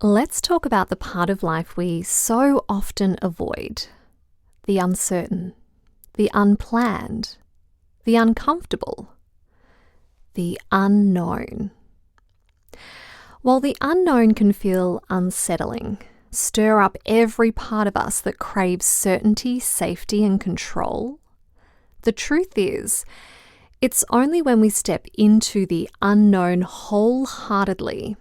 Let's talk about the part of life we so often avoid: the uncertain, the unplanned, the uncomfortable, the unknown. While the unknown can feel unsettling, stir up every part of us that craves certainty, safety, and control, the truth is, it's only when we step into the unknown wholeheartedly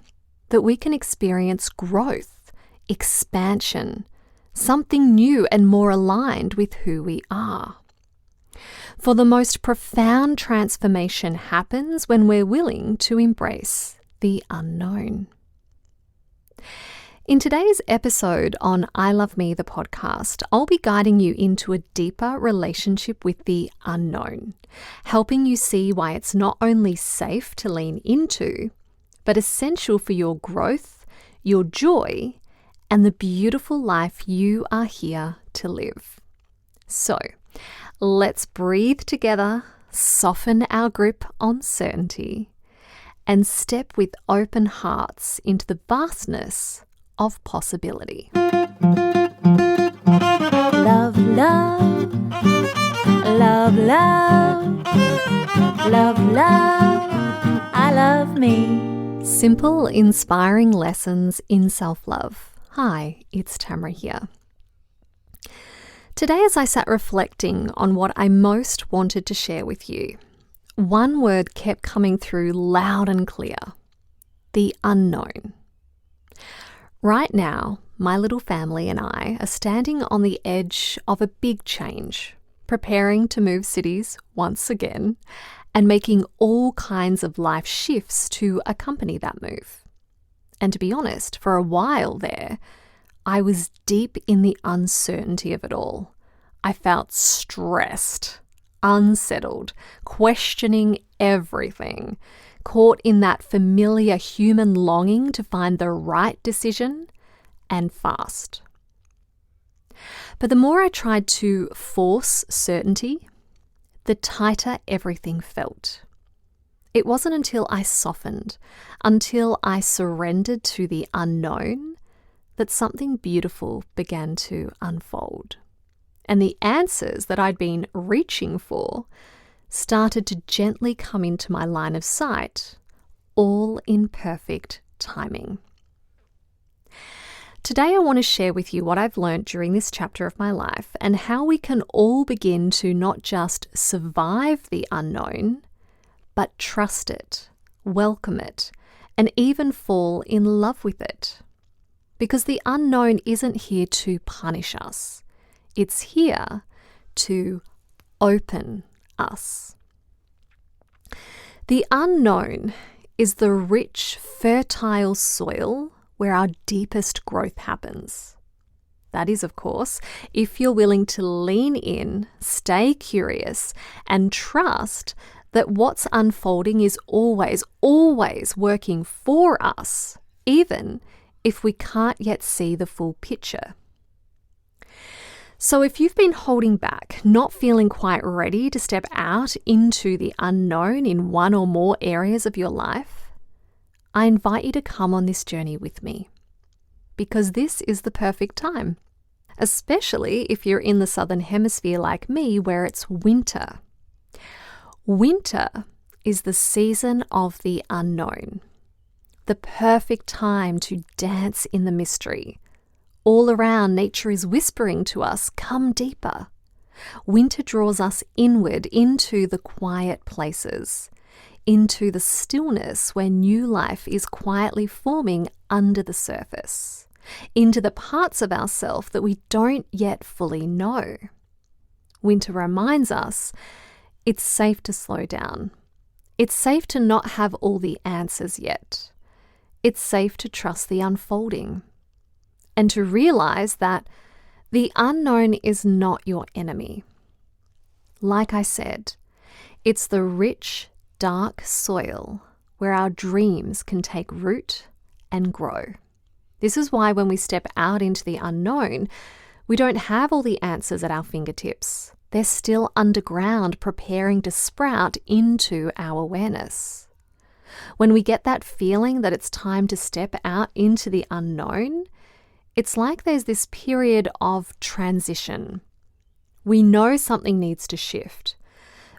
that we can experience growth, expansion, something new and more aligned with who we are. For the most profound transformation happens when we're willing to embrace the unknown. In today's episode on I Love Me, the podcast, I'll be guiding you into a deeper relationship with the unknown, helping you see why it's not only safe to lean into, but essential for your growth, your joy, and the beautiful life you are here to live. So, let's breathe together, soften our grip on certainty, and step with open hearts into the vastness of possibility. Love, love, love, love, love, love, I love me. Simple, inspiring lessons in self-love. Hi, it's Tamara here. Today, as I sat reflecting on what I most wanted to share with you, one word kept coming through loud and clear: the unknown. Right now, my little family and I are standing on the edge of a big change, preparing to move cities once again, and making all kinds of life shifts to accompany that move. And to be honest, for a while there, I was deep in the uncertainty of it all. I felt stressed, unsettled, questioning everything, caught in that familiar human longing to find the right decision and fast. But the more I tried to force certainty, the tighter everything felt. It wasn't until I softened, until I surrendered to the unknown, that something beautiful began to unfold. And the answers that I'd been reaching for started to gently come into my line of sight, all in perfect timing. Today I want to share with you what I've learned during this chapter of my life and how we can all begin to not just survive the unknown, but trust it, welcome it, and even fall in love with it. Because the unknown isn't here to punish us. It's here to open us. The unknown is the rich, fertile soil where our deepest growth happens. That is, of course, if you're willing to lean in, stay curious, and trust that what's unfolding is always, always working for us, even if we can't yet see the full picture. So if you've been holding back, not feeling quite ready to step out into the unknown in one or more areas of your life, I invite you to come on this journey with me, because this is the perfect time, especially if you're in the Southern Hemisphere like me, where it's winter. Winter is the season of the unknown, the perfect time to dance in the mystery. All around, nature is whispering to us, come deeper. Winter draws us inward into the quiet places, into the stillness where new life is quietly forming under the surface, into the parts of ourselves that we don't yet fully know. Winter reminds us it's safe to slow down. It's safe to not have all the answers yet. It's safe to trust the unfolding and to realize that the unknown is not your enemy. Like I said, it's the rich, dark soil where our dreams can take root and grow. This is why when we step out into the unknown, we don't have all the answers at our fingertips. They're still underground, preparing to sprout into our awareness. When we get that feeling that it's time to step out into the unknown, it's like there's this period of transition. We know something needs to shift,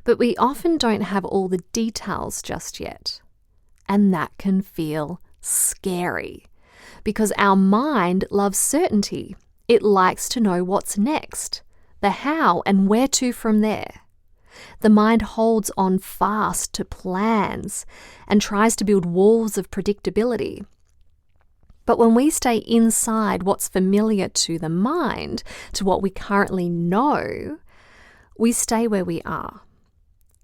but we often don't have all the details just yet. And that can feel scary because our mind loves certainty. It likes to know what's next, the how and where to from there. The mind holds on fast to plans and tries to build walls of predictability. But when we stay inside what's familiar to the mind, to what we currently know, we stay where we are,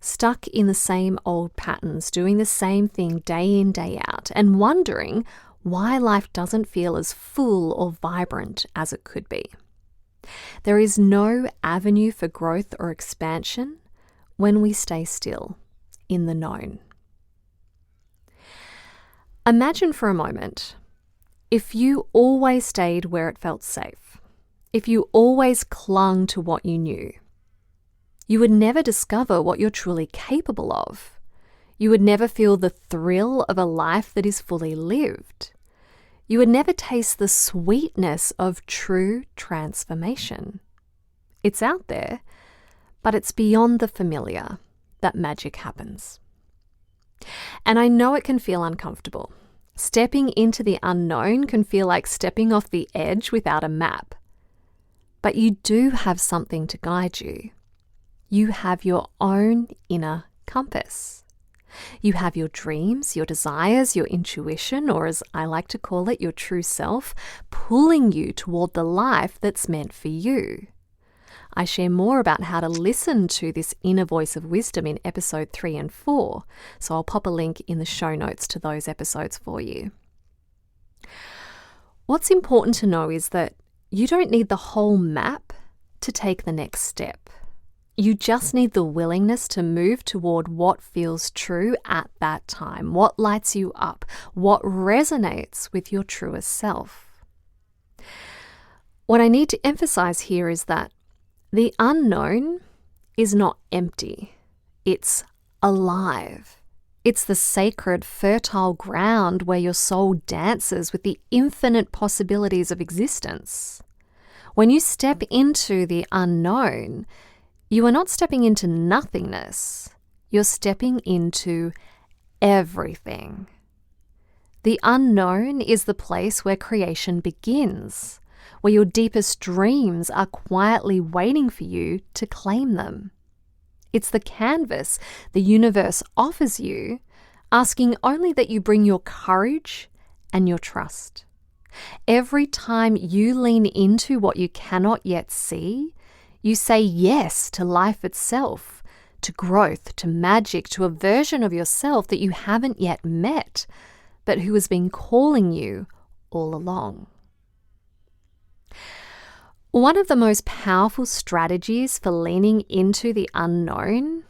stuck in the same old patterns, doing the same thing day in, day out, and wondering why life doesn't feel as full or vibrant as it could be. There is no avenue for growth or expansion when we stay still in the known. Imagine for a moment if you always stayed where it felt safe, if you always clung to what you knew. You would never discover what you're truly capable of. You would never feel the thrill of a life that is fully lived. You would never taste the sweetness of true transformation. It's out there, but it's beyond the familiar that magic happens. And I know it can feel uncomfortable. Stepping into the unknown can feel like stepping off the edge without a map. But you do have something to guide you. You have your own inner compass. You have your dreams, your desires, your intuition, or as I like to call it, your true self, pulling you toward the life that's meant for you. I share more about how to listen to this inner voice of wisdom in episode 3 and 4, so I'll pop a link in the show notes to those episodes for you. What's important to know is that you don't need the whole map to take the next step. You just need the willingness to move toward what feels true at that time, what lights you up, what resonates with your truest self. What I need to emphasize here is that the unknown is not empty. It's alive. It's the sacred, fertile ground where your soul dances with the infinite possibilities of existence. When you step into the unknown, you are not stepping into nothingness. You're stepping into everything. The unknown is the place where creation begins, where your deepest dreams are quietly waiting for you to claim them. It's the canvas the universe offers you, asking only that you bring your courage and your trust. Every time you lean into what you cannot yet see, you say yes to life itself, to growth, to magic, to a version of yourself that you haven't yet met, but who has been calling you all along. One of the most powerful strategies for leaning into the unknown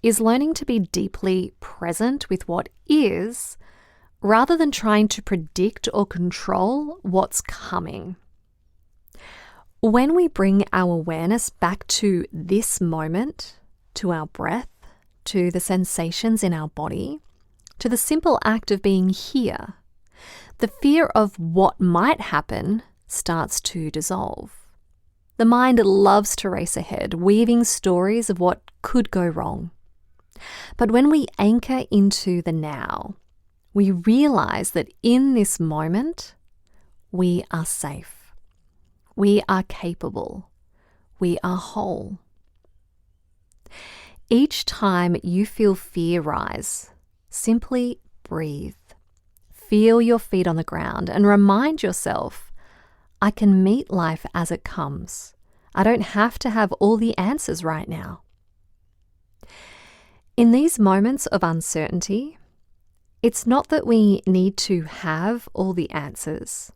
is learning to be deeply present with what is, rather than trying to predict or control what's coming. When we bring our awareness back to this moment, to our breath, to the sensations in our body, to the simple act of being here, the fear of what might happen starts to dissolve. The mind loves to race ahead, weaving stories of what could go wrong. But when we anchor into the now, we realize that in this moment, we are safe. We are capable. We are whole. Each time you feel fear rise, simply breathe. Feel your feet on the ground and remind yourself, I can meet life as it comes. I don't have to have all the answers right now. In these moments of uncertainty, it's not that we need to have all the answers,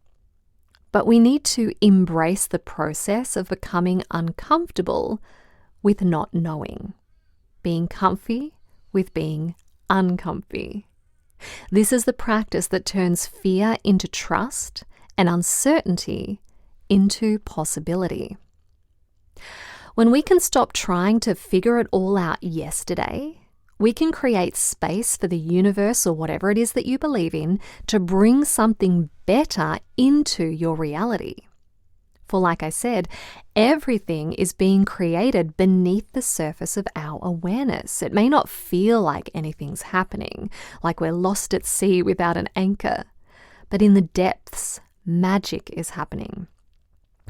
but we need to embrace the process of becoming uncomfortable with not knowing, being comfy with being uncomfy. This is the practice that turns fear into trust and uncertainty into possibility. When we can stop trying to figure it all out yesterday, We can create space for the universe or whatever it is that you believe in to bring something better into your reality. For like I said, everything is being created beneath the surface of our awareness. It may not feel like anything's happening, like we're lost at sea without an anchor, but in the depths, magic is happening.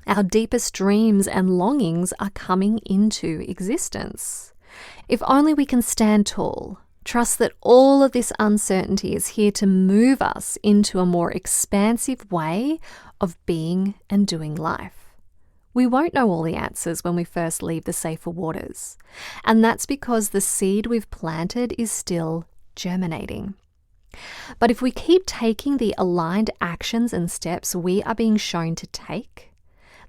Our deepest dreams and longings are coming into existence. If only we can stand tall, trust that all of this uncertainty is here to move us into a more expansive way of being and doing life. We won't know all the answers when we first leave the safer waters, and that's because the seed we've planted is still germinating. But if we keep taking the aligned actions and steps we are being shown to take,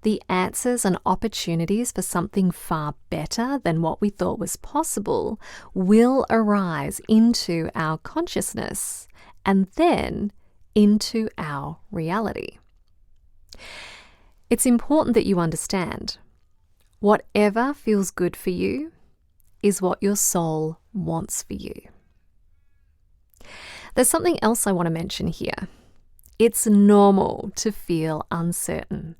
the answers and opportunities for something far better than what we thought was possible will arise into our consciousness and then into our reality. It's important that you understand, whatever feels good for you is what your soul wants for you. There's something else I want to mention here. It's normal to feel uncertain.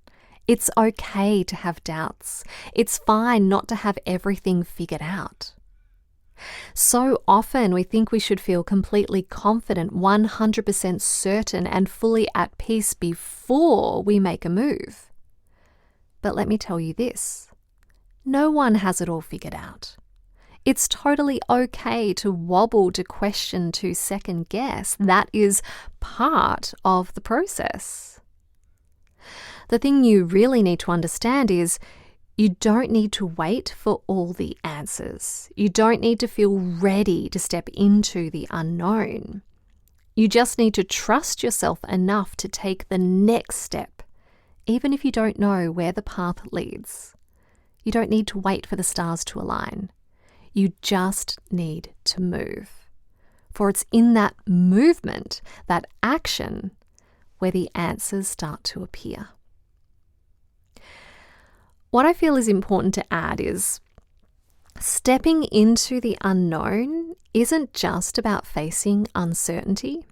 It's okay to have doubts. It's fine not to have everything figured out. So often we think we should feel completely confident, 100% certain and fully at peace before we make a move. But let me tell you this, no one has it all figured out. It's totally okay to wobble, to question, to second guess. That is part of the process. The thing you really need to understand is you don't need to wait for all the answers. You don't need to feel ready to step into the unknown. You just need to trust yourself enough to take the next step, even if you don't know where the path leads. You don't need to wait for the stars to align. You just need to move. For it's in that movement, that action, where the answers start to appear. What I feel is important to add is stepping into the unknown isn't just about facing uncertainty.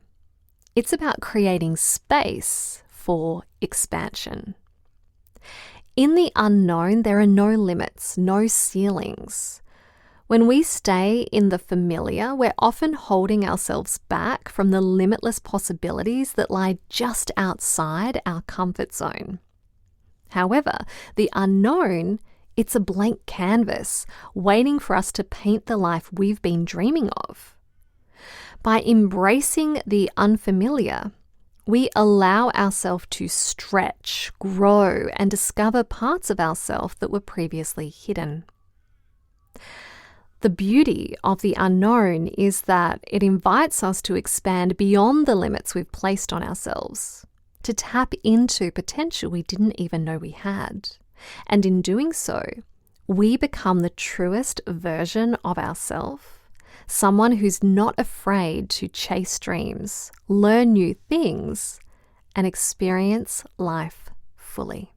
It's about creating space for expansion. In the unknown, there are no limits, no ceilings. When we stay in the familiar, we're often holding ourselves back from the limitless possibilities that lie just outside our comfort zone. However, the unknown, it's a blank canvas waiting for us to paint the life we've been dreaming of. By embracing the unfamiliar, we allow ourselves to stretch, grow, and discover parts of ourselves that were previously hidden. The beauty of the unknown is that it invites us to expand beyond the limits we've placed on ourselves, to tap into potential we didn't even know we had. And in doing so, we become the truest version of ourselves, someone who's not afraid to chase dreams, learn new things, and experience life fully.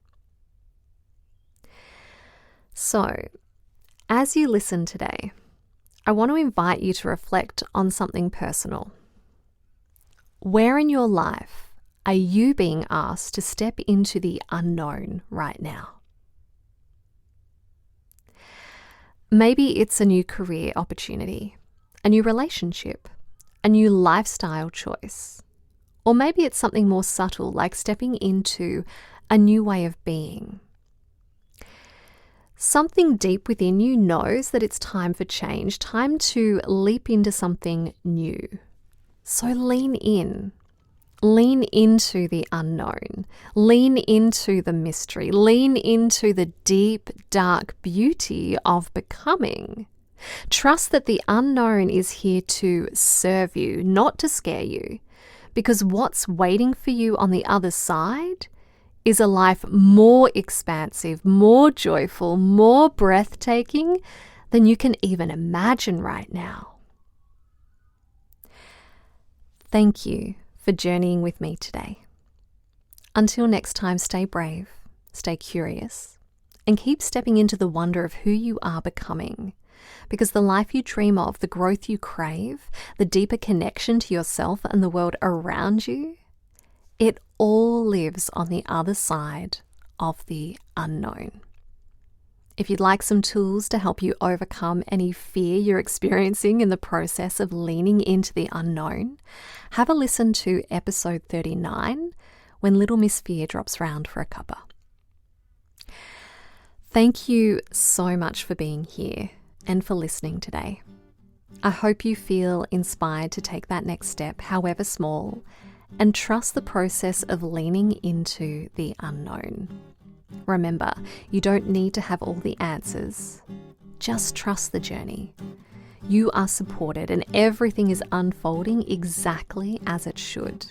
So, as you listen today, I want to invite you to reflect on something personal. Where in your life are you being asked to step into the unknown right now? Maybe it's a new career opportunity, a new relationship, a new lifestyle choice. Or maybe it's something more subtle, like stepping into a new way of being. Something deep within you knows that it's time for change, time to leap into something new. So lean in. Lean into the unknown. Lean into the mystery. Lean into the deep, dark beauty of becoming. Trust that the unknown is here to serve you, not to scare you, because what's waiting for you on the other side is a life more expansive, more joyful, more breathtaking than you can even imagine right now. Thank you for journeying with me today. Until next time, stay brave, stay curious, and keep stepping into the wonder of who you are becoming, Because the life you dream of, the growth you crave, the deeper connection to yourself and the world around you, it all lives on the other side of the unknown. If you'd like some tools to help you overcome any fear you're experiencing in the process of leaning into the unknown, have a listen to episode 39, When Little Miss Fear Drops Round for a Cuppa. Thank you so much for being here and for listening today. I hope you feel inspired to take that next step, however small, and trust the process of leaning into the unknown. Remember, you don't need to have all the answers. Just trust the journey. You are supported and everything is unfolding exactly as it should.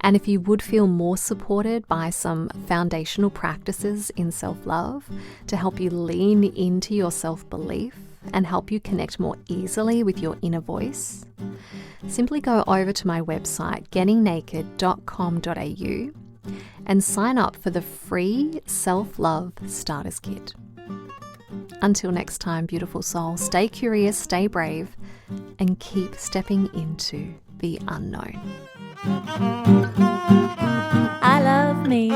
And if you would feel more supported by some foundational practices in self-love to help you lean into your self-belief and help you connect more easily with your inner voice, simply go over to my website, gettingnaked.com.au, and sign up for the free Self-Love Starters Kit. Until next time, beautiful soul, stay curious, stay brave, and keep stepping into the unknown. I love me.